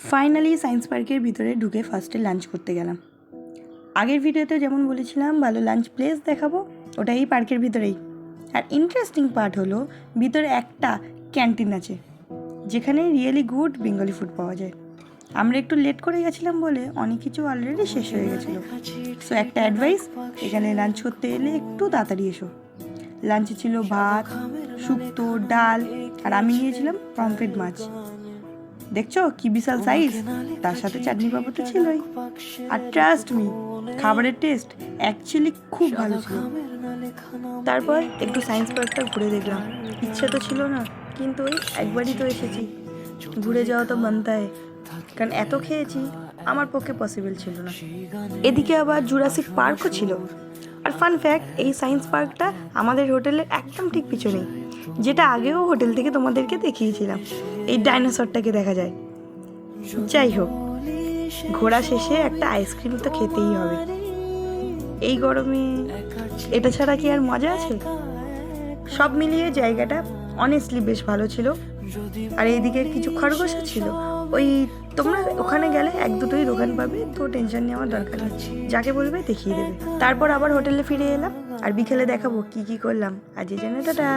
Finally science পার্কের ভিতরে ঢুকে ফার্স্টে লাঞ্চ করতে গেলাম। আগের ভিডিওতে যেমন বলেছিলাম ভালো লাঞ্চ প্লেস দেখাবো, ওটা এই পার্কের ভিতরেই। আর ইন্টারেস্টিং পার্ট হলো ভিতরে একটা ক্যান্টিন আছে যেখানে রিয়েলি গুড বেঙ্গলি ফুড পাওয়া যায়। আমরা একটু লেট করে গেছিলাম বলে অনেক কিছু অলরেডি শেষ হয়ে গেছিলো। সো একটা অ্যাডভাইস, এখানে লাঞ্চ করতে এলে একটু তাড়াতাড়ি এসো। লাঞ্চে ছিল ভাত, শুক্তো, ডাল, আর আমি নিয়েছিলাম পমফ্রেট মাছ। দেখছো কি বিশাল সাইজ, তার সাথে চাটনি পাপড় তো ছিলই। আর ট্রাস্ট মি, খাবারের টেস্ট অ্যাকচুয়ালি খুব ভালো ছিল। তারপর একটু সায়েন্স পার্কটা ঘুরে দেখলাম। ইচ্ছে তো ছিল না, কিন্তু ওই একবারই তো এসেছি, ঘুরে যাওয়া তো বানতাই, কারণ এত খেয়েছি আমার পক্ষে পসিবল ছিল না। এদিকে আবার জুরাসিক পার্কও ছিল। আর ফান ফ্যাক্ট, এই সায়েন্স পার্কটা আমাদের হোটেলের একদম ঠিক পিছনেই, যেটা আগেও হোটেল থেকে তোমাদেরকে দেখিয়েছিলাম। এই ডাইনোসরটাকে দেখা যায়। যাই হোক, ঘোরা শেষে একটা আইসক্রিম তো খেতেই হবে। এই গরমে এটা ছাড়া কি আর মজা আছে? সব মিলিয়ে জায়গাটা অনেস্টলি বেশ ভালো ছিল। আর এইদিকে কিছু খরগোশও ছিল। ওই তোমরা ওখানে গেলে এক দুটোই দোকান পাবে, তো টেনশন নেওয়ার দরকার নেই, যাকে বলবে দেখিয়ে দেবে। তারপর আবার হোটেলে ফিরে এলাম, আর বিকেলে দেখাবো কি কি করলাম। আজ এই জন্য টাটা।